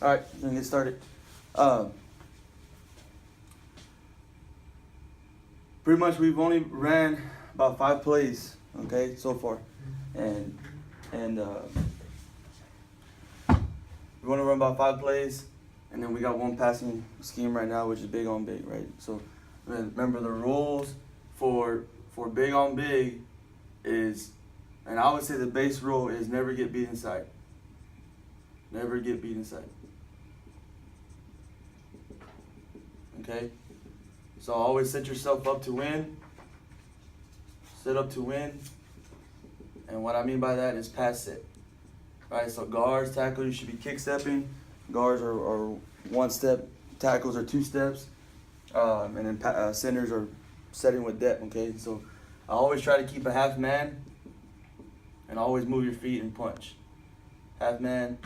All right, we're gonna get started. Pretty much we've only ran about 5 plays, okay, so far, and we want to run about 5 plays, and then we got one passing scheme right now, which is big on big, right? So remember the rules for big on big is, and I would say the base rule is never get beat inside. Never get beat inside. Okay? So always set yourself up to win. Set up to win. And what I mean by that is pass set. Right? So guards, tackle, you should be kick stepping. Guards are 1 step. Tackles are 2 steps. And then centers are setting with depth. Okay? So I always try to keep a half man. And always move your feet and punch. Half man.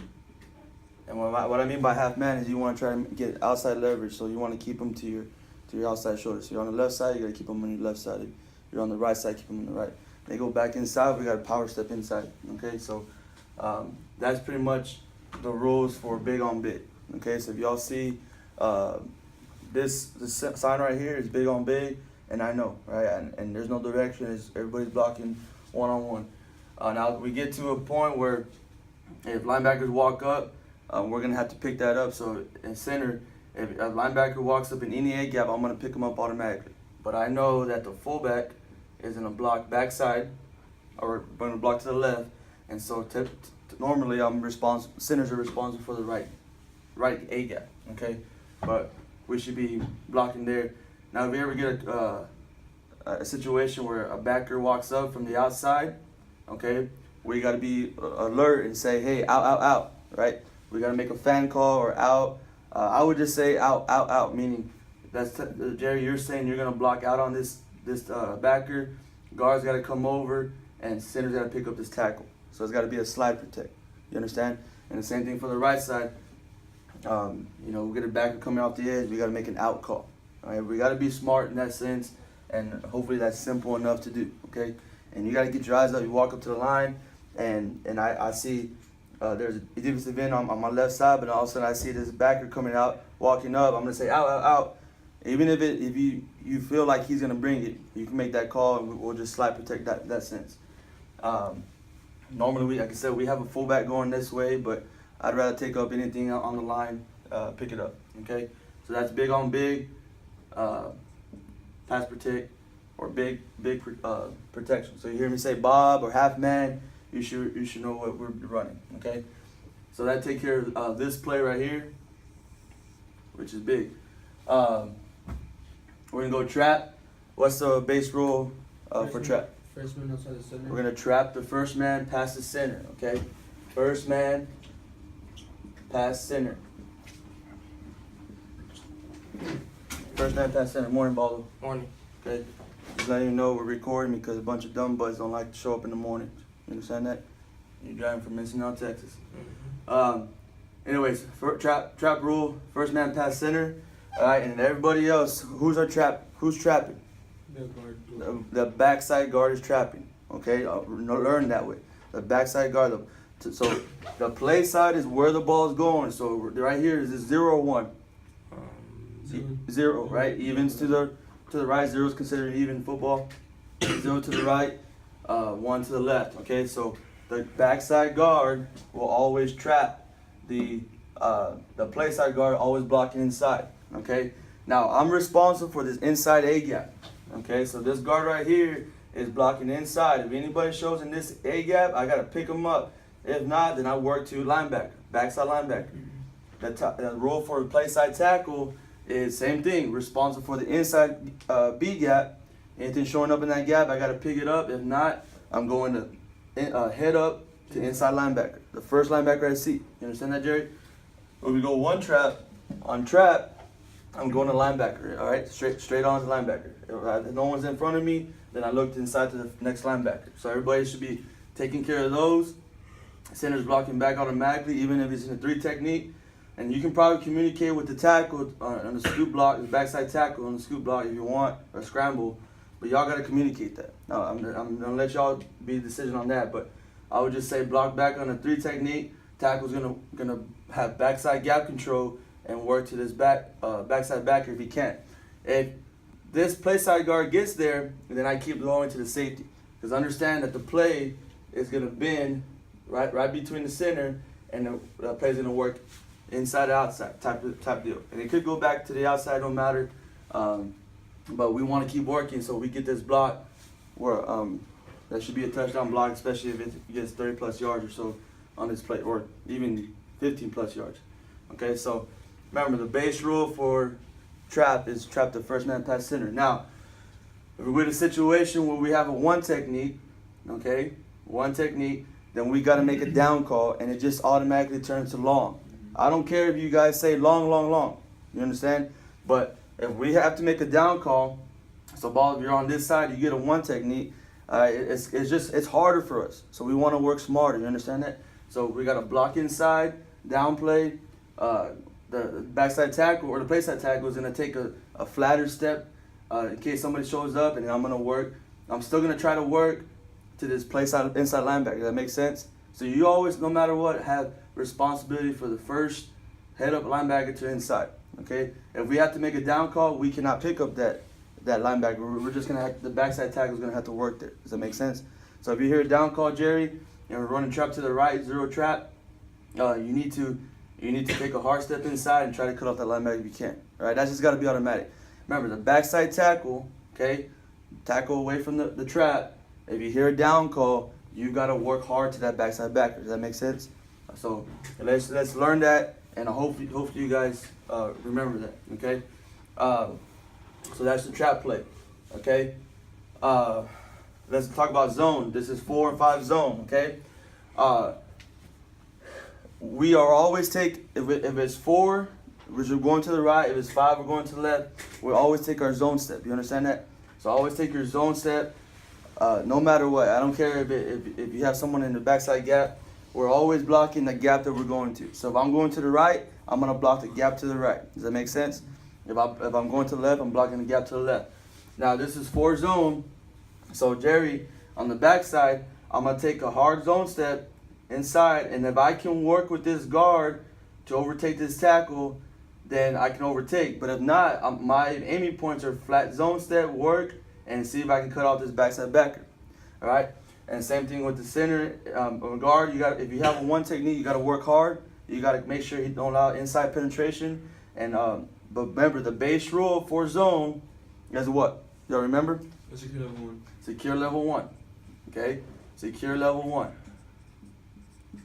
And what I mean by half man is you want to try to get outside leverage. So you want to keep them to your outside shoulder. So you're on the left side, you got to keep them on your left side. If you're on the right side, keep them on the right. They go back inside, we got to power step inside. Okay, so that's pretty much the rules for big on big. Okay, so if y'all see this sign right here is big on big, and I know, right? And there's no direction. Everybody's blocking one-on-one. Now we get to a point where if linebackers walk up, we're going to have to pick that up. So in center, if a linebacker walks up in any A gap, I'm going to pick him up automatically. But I know that the fullback is going to block backside or going to block to the left. And so normally centers are responsible for the right A gap, okay? But we should be blocking there. Now if you ever get a situation where a backer walks up from the outside, okay, we got to be alert and say, hey, out, right? We got to make a fan call or out. I would just say out, meaning that's Jerry, you're saying you're going to block out on this backer. Guards got to come over, and center's got to pick up this tackle. So it's got to be a slide protect. You understand? And the same thing for the right side. We get a backer coming off the edge. We got to make an out call. All right? We got to be smart in that sense, and hopefully that's simple enough to do. Okay? And you got to get your eyes up. You walk up to the line, and I see there's a defensive end on my left side, but all of a sudden I see this backer coming out, walking up. I'm gonna say out. Even if you feel like he's gonna bring it, you can make that call, and we'll just slide protect that sense. Normally, like I said, we have a fullback going this way, but I'd rather take up anything on the line, pick it up. Okay, so that's big on big, pass protect, or big protection. So you hear me say Bob or half man, you should know what we're running. Okay, so that take care of this play right here, which is big. We're gonna go trap. What's the base rule for trap? First man outside the center. We're gonna trap the first man past the center. Okay, first man past center. First man past center. Morning, Baldo. Morning. Okay, just letting you know we're recording because a bunch of dumb butts don't like to show up in the morning. You understand that? You're driving from Ensenada, Texas. Mm-hmm. Anyways, trap rule, first man past center. All right, and everybody else, who's trapping? The guard. The backside guard is trapping. Okay, learn that way. The backside guard. So the play side is where the ball is going. So right here is 0-1. 0, right? Evens to the right. 0 is considered even football. 0 to the right. 1 to the left. Okay, so the backside guard will always trap the play side guard, always blocking inside. Okay, now I'm responsible for this inside A gap. Okay, so this guard right here is blocking inside. If anybody shows in this A gap, I gotta pick them up. If not, then I work to linebacker, backside linebacker. The rule for the play side tackle is same thing, responsible for the inside B gap. Anything showing up in that gap, I gotta pick it up. If not, I'm going to head up to inside linebacker, the first linebacker I see. You understand that, Jerry? When we go one trap, on trap, I'm going to linebacker. All right, straight on to linebacker. If no one's in front of me, then I looked inside to the next linebacker. So everybody should be taking care of those. Center's blocking back automatically, even if it's in a 3 technique. And you can probably communicate with the tackle on the scoop block, the backside tackle on the scoop block if you want, or scramble. But y'all got to communicate that. Now, I'm going to let y'all be the decision on that. But I would just say block back on a 3 technique, tackle's gonna have backside gap control and work to this backside backer if he can. If this play side guard gets there, then I keep going to the safety, because understand that the play is gonna bend right between the center, and the play's gonna work inside outside type deal. And it could go back to the outside, no matter. But we want to keep working so we get this block where that should be a touchdown block, especially if it gets 30+ yards or so on this play, or even 15+ yards. Okay, so remember the base rule for trap is trap the first man past center. Now, if we're in a situation where we have a one technique, okay, one technique, then we got to make a down call, and it just automatically turns to long. I don't care if you guys say long, long, long. You understand? But if we have to make a down call, so ball, if you're on this side, you get a one technique. It's harder for us. So we want to work smarter. You understand that? So we got to block inside, down play. The backside tackle or the play side tackle is going to take a flatter step in case somebody shows up, and I'm going to work. I'm still going to try to work to this play side inside linebacker. Does that make sense? So you always, no matter what, have responsibility for the first head up linebacker to inside. Okay? If we have to make a down call, we cannot pick up that linebacker. We're just going to have, the backside tackle is going to have to work there. Does that make sense? So if you hear a down call, Jerry, and we're running trap to the right, zero trap, you need to take a hard step inside and try to cut off that linebacker if you can. All right? That's just got to be automatic. Remember, the backside tackle, okay, tackle away from the trap. If you hear a down call, you got to work hard to that backside backer. Does that make sense? So let's learn that, and hopefully you guys remember that. Okay. So that's the trap play. Okay. Let's talk about zone. This is 4 and 5 zone. Okay. We are always if it's 4, we're going to the right. If it's 5, we're going to the left. We always take our zone step. You understand that? So always take your zone step. No matter what, I don't care if you have someone in the backside gap. We're always blocking the gap that we're going to. So if I'm going to the right, I'm gonna block the gap to the right. Does that make sense? If I'm going to the left, I'm blocking the gap to the left. Now this is 4 zone. So Jerry, on the backside, I'm gonna take a hard zone step inside, and if I can work with this guard to overtake this tackle, then I can overtake. But if not, my aiming points are flat zone step, work, and see if I can cut off this backside backer. All right. And same thing with the center guard. If you have a one technique, you got to work hard. You got to make sure you don't allow inside penetration. And but remember, the base rule for zone is what? Y'all remember? Secure level 1. Secure level 1. Okay, secure level 1.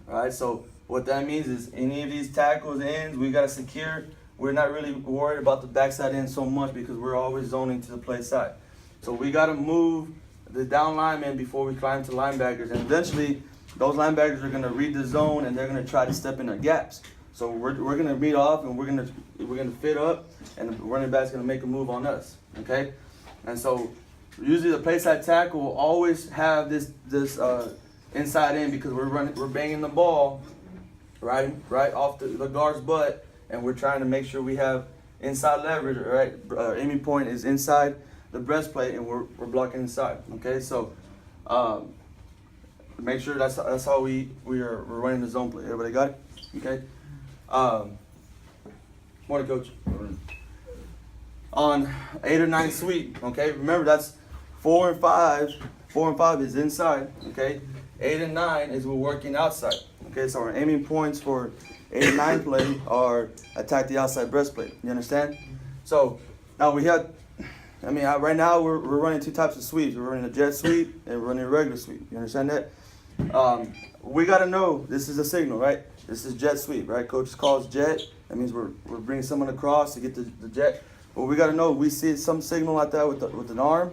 All right. So what that means is any of these tackles ends, we got to secure. We're not really worried about the backside end so much because we're always zoning to the play side. So we got to move the down linemen before we climb to linebackers, and eventually those linebackers are going to read the zone and they're going to try to step in their gaps. So we're going to meet off, and we're going to fit up, and the running back's going to make a move on us. Okay, and so usually the play side tackle will always have this inside in, because we're banging the ball right off the guard's butt, and we're trying to make sure we have inside leverage. Right, aiming point is inside the breastplate, and we're blocking inside. Okay, so make sure that's how we're running the zone play. Everybody got it? Okay. Morning, coach. On 8 or 9 sweep. Okay, remember that's 4 and 5. 4 and 5 is inside. Okay, 8 and 9 is we're working outside. Okay, so our aiming points for 8 and 9 play are attack the outside breastplate. You understand? So now we have. Right now we're running 2 types of sweeps. We're running a jet sweep and we're running a regular sweep. You understand that? We got to know this is a signal, right? This is jet sweep, right? Coach calls jet. That means we're bringing someone across to get the jet. But we got to know, we see some signal like that with an arm,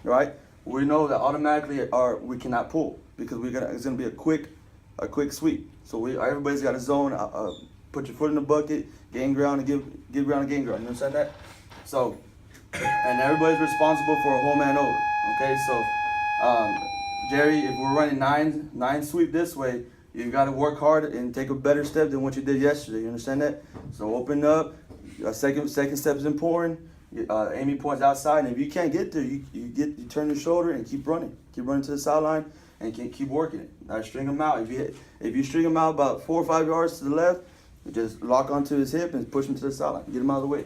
right? We know that automatically we cannot pull, because it's going to be a quick sweep. So everybody's got a zone. Put your foot in the bucket, gain ground, and give ground and gain ground. You understand that? So. And everybody's responsible for a whole man over. Okay, so Jerry, if we're running 9 sweep this way, you've got to work hard and take a better step than what you did yesterday. You understand that? So open up. Second step is important. Aiming points outside, and if you can't get there, you turn your shoulder and keep running to the sideline and can keep working it. Now string him out. If you string him out about 4 or 5 yards to the left, you just lock onto his hip and push him to the sideline. Get him out of the way.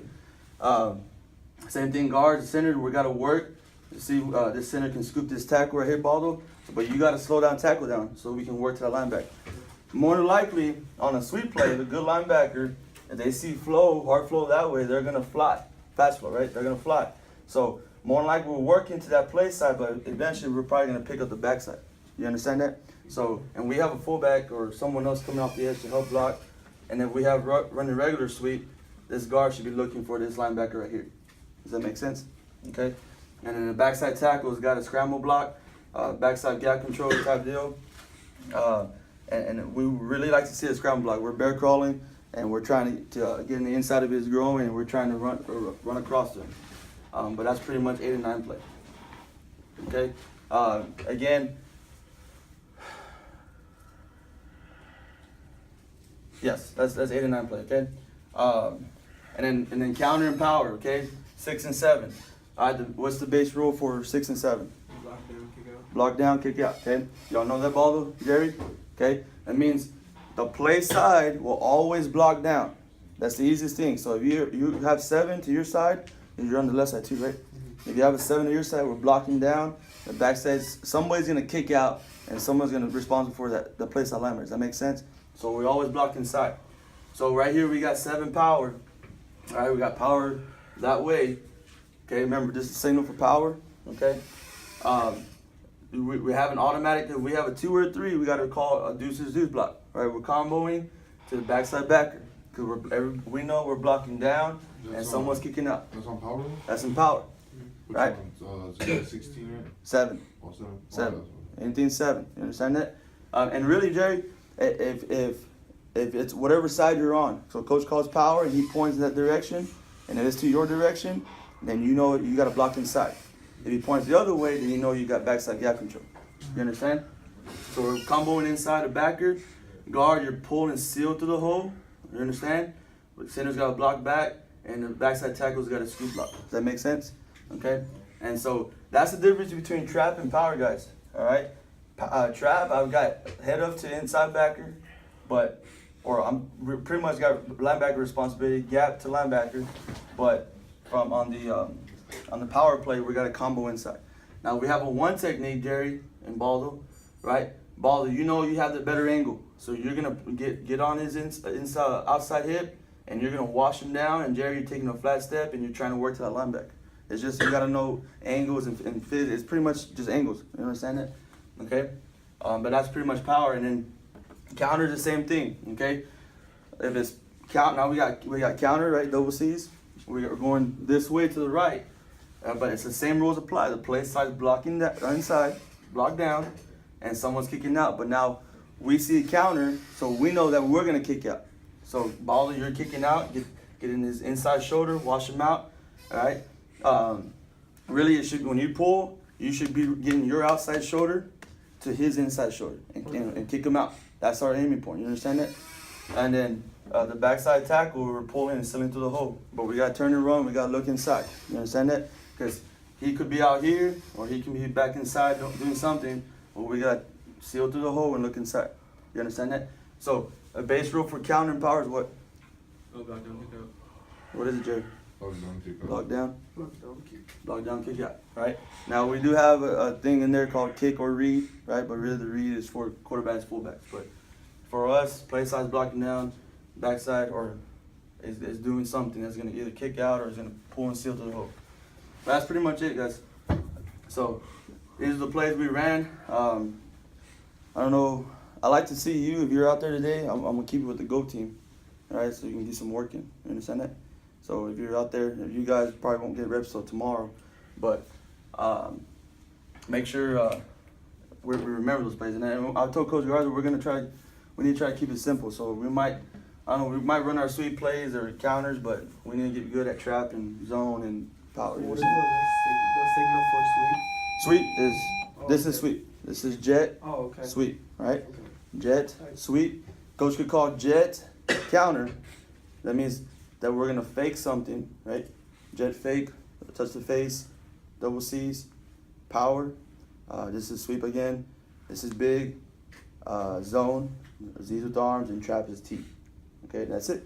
Same thing, guards, center. We got to work to see this center can scoop this tackle right here, Baldo. But you got to slow down, tackle down, so we can work to that linebacker. More than likely, on a sweep play, the good linebacker, if they see flow, hard flow that way, they're gonna fly, fast flow, right? They're gonna fly. So more than likely, we're working to that play side, but eventually we're probably gonna pick up the backside. You understand that? So, and we have a fullback or someone else coming off the edge to help block. And if we have running regular sweep, this guard should be looking for this linebacker right here. Does that make sense? Okay. And then the backside tackle has got a scramble block, backside gap control type deal. And we really like to see a scramble block. We're bear crawling, and we're trying to get in the inside of his groin, and we're trying to run across him. But that's pretty much 8 and 9 play. Okay. Again. Yes, that's 8 and 9 play. Okay. And then counter and power. Okay. 6 and 7. All right. What's the base rule for 6 and 7? Block down, kick out. Block down, kick out. Okay. Y'all know that ball though, Jerry? Okay. That means the play side will always block down. That's the easiest thing. So if you have 7 to your side, and you're on the left side too, right? If you have a 7 to your side, we're blocking down. The backside, somebody's gonna kick out, and someone's gonna be responsible for that. The play side lineman. Does that make sense? So we always block inside. So right here we got 7 power. All right, we got power that way. Okay, remember this is a signal for power. Okay. We have an automatic. If we have a 2 or a 3, we got to call a deuces deuce block. Right, we're comboing to the backside backer because we know we're blocking down and someone's kicking out. That's on power? That's in power. Which Right. One? 16, right? 7. Oh, 7. 7. Anything 7. You understand that? And really, Jerry, if it's whatever side you're on, so coach calls power and he points in that direction, and if it's to your direction, then you know you got to block inside. If he points the other way, then you know you got backside gap control. You understand? So we're comboing inside the backer. Guard, you're pulling seal through the hole. You understand? The center's got to block back, and the backside tackle's got a scoop block. Does that make sense? Okay? And so that's the difference between trap and power, guys. All right? Trap, I've got head up to inside backer, pretty much got linebacker responsibility, gap to linebacker, but from on the power play, we got a combo inside. Now we have a 1 technique, Jerry and Baldo, right? Baldo, you know you have the better angle, so you're gonna get on his inside outside hip, and you're gonna wash him down. And Jerry, you're taking a flat step, and you're trying to work to that linebacker. It's just you gotta know angles and fit. It's pretty much just angles. You understand that? Okay. But that's pretty much power, and then counter the same thing. Okay. If it's count, now we got counter, right? Double C's. We're going this way to the right, but it's the same rules apply. The play side's blocking that inside, block down, and someone's kicking out. But now we see a counter, so we know that we're gonna kick out. So Baldo, you're kicking out. Get in his inside shoulder, wash him out. All right. Really, it should when you pull, you should be getting your outside shoulder to his inside shoulder and kick him out. That's our aiming point. You understand that? And then the backside tackle, we're pulling and sealing through the hole. But we got to turn and run. We got to look inside. You understand that? Because he could be out here or he can be back inside doing something. But we got to seal through the hole and look inside. You understand that? So a base rule for counter and power is what? Oh, block down, kick out. What is it, Jerry? Block down, kick out. Block down. Block down, kick. Block down, kick out. Right? Now we do have a thing in there called kick or read. Right? But really the read is for quarterbacks, fullbacks. But for us, play side's blocking down. Backside or is doing something that's going to either kick out or is going to pull and seal to the hole. But that's pretty much it, guys. So these are the plays we ran. I don't know. I like to see you if you're out there today. I'm going to keep you with the GO team. All right, so you can get some work in. You understand that? So if you're out there, if you guys probably won't get reps till tomorrow, but make sure we remember those plays. And I told Coach Garza we need to try to keep it simple. So we might run our sweep plays or counters, but we need to get good at trap and zone and power. What is the signal for Sweep is, this okay. is sweep. This is jet, Oh, okay. sweep, right? Okay. Jet, sweep. Coach could call jet, counter. That means that we're gonna fake something, right? Jet fake, touch the face, double C's, power. This is sweep again. This is big. Zone. Z's with arms and trap is T. Okay, that's it.